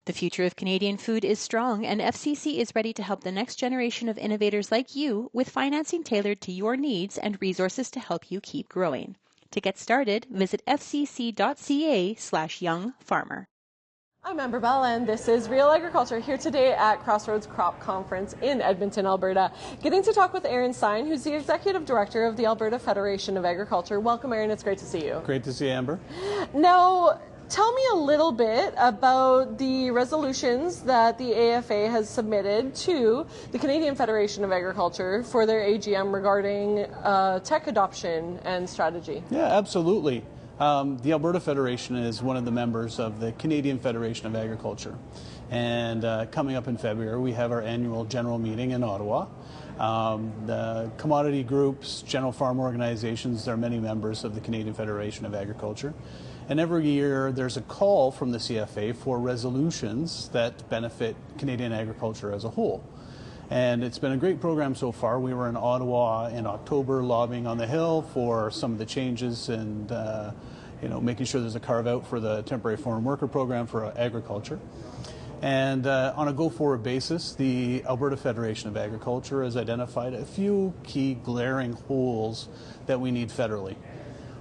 The future of Canadian food is strong, and FCC is ready to help the next generation of innovators like you with financing tailored to your needs and resources to help you keep growing. To get started, visit fcc.ca/youngfarmer. I'm Amber Bell, and this is Real Agriculture, here today at Crossroads Crop Conference in Edmonton, Alberta. Getting to talk with Stein, who's the Executive Director of the Alberta Federation of Agriculture. Welcome, Aaron. It's great to see you. Great to see you, Amber. Now, tell me a little bit about the resolutions that the AFA has submitted to the Canadian Federation of Agriculture for their AGM regarding tech adoption and strategy. Yeah, absolutely. The Alberta Federation is one of the members of the Canadian Federation of Agriculture. And coming up in February, we have our annual general meeting in Ottawa. The commodity groups, general farm organizations, there are many members of the Canadian Federation of Agriculture. And every year there's a call from the CFA for resolutions that benefit Canadian agriculture as a whole. And it's been a great program so far. We were in Ottawa in October lobbying on the Hill for some of the changes and making sure there's a carve out for the temporary foreign worker program for agriculture. And on a go-forward basis, the Alberta Federation of Agriculture has identified a few key glaring holes that we need federally.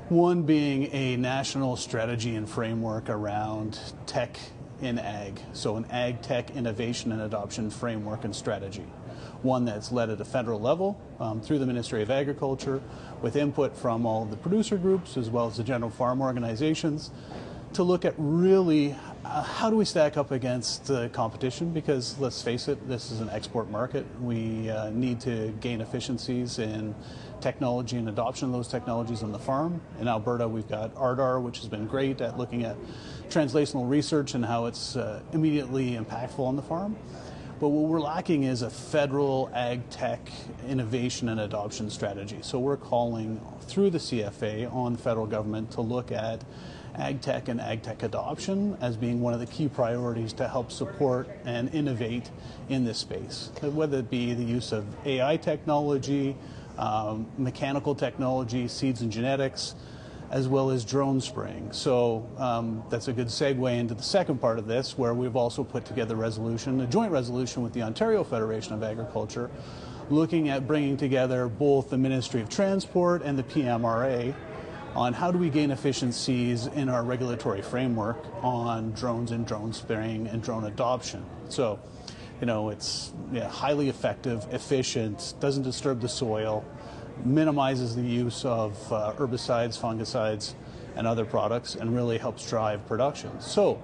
One being a national strategy and framework around tech in ag, so an ag tech innovation and adoption framework and strategy. One that's led at a federal level through the Ministry of Agriculture with input from all of the producer groups as well as the general farm organizations to look at really how do we stack up against the competition, because let's face it, this is an export market. We need to gain efficiencies in technology and adoption of those technologies on the farm. In Alberta, we've got ARDAR, which has been great at looking at translational research and how it's immediately impactful on the farm. But what we're lacking is a federal ag tech innovation and adoption strategy. So we're calling through the CFA on the federal government to look at ag tech and ag tech adoption as being one of the key priorities to help support and innovate in this space, whether it be the use of AI technology, mechanical technology, seeds and genetics, as well as drone spraying. So that's a good segue into the second part of this, where we've also put together a joint resolution with the Ontario Federation of Agriculture, looking at bringing together both the Ministry of Transport and the PMRA on how do we gain efficiencies in our regulatory framework on drones and drone spraying and drone adoption. So, it's highly effective, efficient, doesn't disturb the soil, minimizes the use of herbicides, fungicides, and other products, and really helps drive production. So,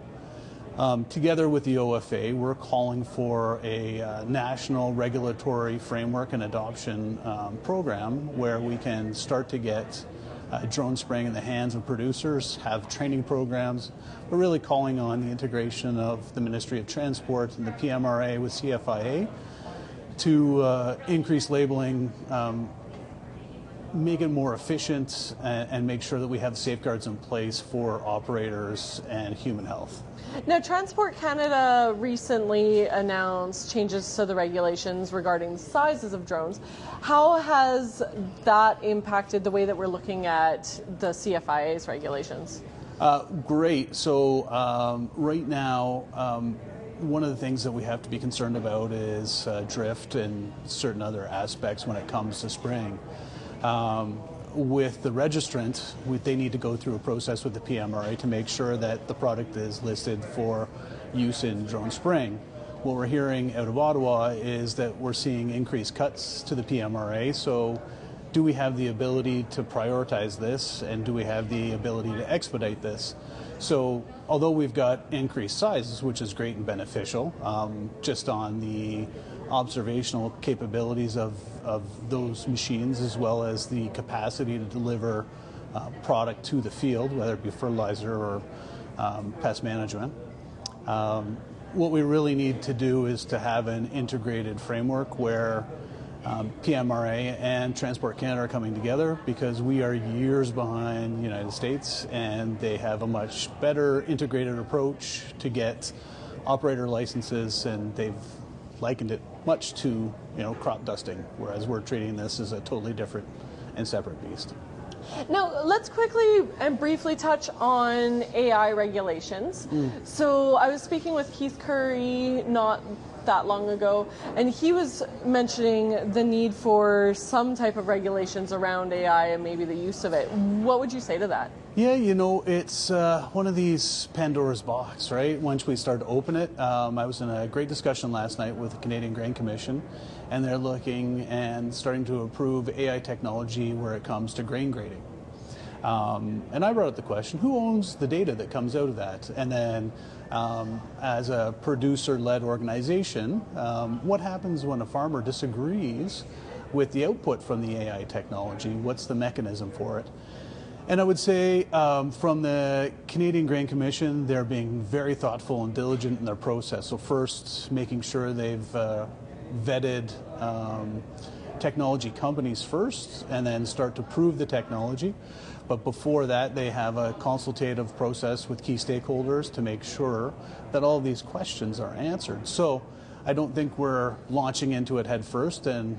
together with the OFA, we're calling for a national regulatory framework and adoption program where we can start to get drone spraying in the hands of producers, have training programs. We're really calling on the integration of the Ministry of Transport and the PMRA with CFIA to increase labeling, make it more efficient, and make sure that we have safeguards in place for operators and human health. Now, Transport Canada recently announced changes to the regulations regarding the sizes of drones. How has that impacted the way that we're looking at the CFIA's regulations? Great. So right now, one of the things that we have to be concerned about is drift and certain other aspects when it comes to spraying. With the registrant, they need to go through a process with the PMRA to make sure that the product is listed for use in drone spraying. What we're hearing out of Ottawa is that we're seeing increased cuts to the PMRA. So do we have the ability to prioritize this, and do we have the ability to expedite this? So although we've got increased sizes, which is great and beneficial, just on the observational capabilities of those machines, as well as the capacity to deliver product to the field, whether it be fertilizer or pest management. What we really need to do is to have an integrated framework where PMRA and Transport Canada are coming together, because we are years behind the United States, and they have a much better integrated approach to get operator licenses, and they've likened it much to crop dusting, whereas we're treating this as a totally different and separate beast. Now, let's quickly and briefly touch on AI regulations. So I was speaking with Keith Curry not that long ago, and he was mentioning the need for some type of regulations around AI and maybe the use of it. What would you say to that? Yeah, you know, it's one of these Pandora's box, right? Once we start to open it, I was in a great discussion last night with the Canadian Grain Commission, and they're looking and starting to approve AI technology where it comes to grain grading. And I brought up the question, who owns the data that comes out of that? And then as a producer-led organization, what happens when a farmer disagrees with the output from the AI technology? What's the mechanism for it? And I would say from the Canadian Grain Commission, they're being very thoughtful and diligent in their process. So first, making sure they've vetted technology companies first and then start to prove the technology. But before that, they have a consultative process with key stakeholders to make sure that all these questions are answered. So I don't think we're launching into it head first. And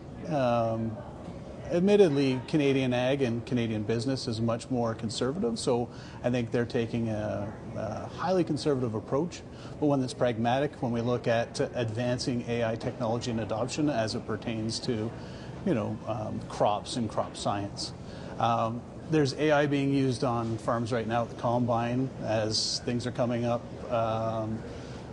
admittedly, Canadian ag and Canadian business is much more conservative. So I think they're taking a highly conservative approach, but one that's pragmatic when we look at advancing AI technology and adoption as it pertains to, crops and crop science. There's AI being used on farms right now at the combine as things are coming up.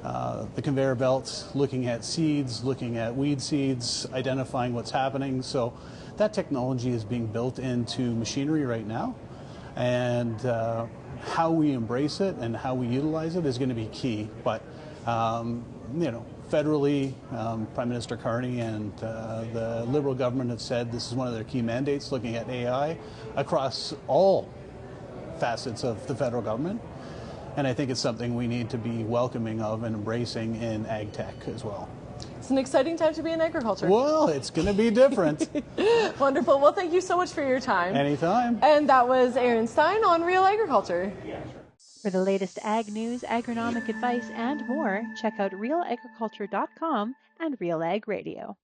The conveyor belt, looking at seeds, looking at weed seeds, identifying what's happening. So that technology is being built into machinery right now. And how we embrace it and how we utilize it is going to be key. But, federally, Prime Minister Carney and the Liberal government have said this is one of their key mandates, looking at AI across all facets of the federal government. And I think it's something we need to be welcoming of and embracing in ag tech as well. It's an exciting time to be in agriculture. Well, it's going to be different. Wonderful. Well, thank you so much for your time. Anytime. And that was Aaron Stein on Real Agriculture. For the latest ag news, agronomic advice, and more, check out realagriculture.com and Real Ag Radio.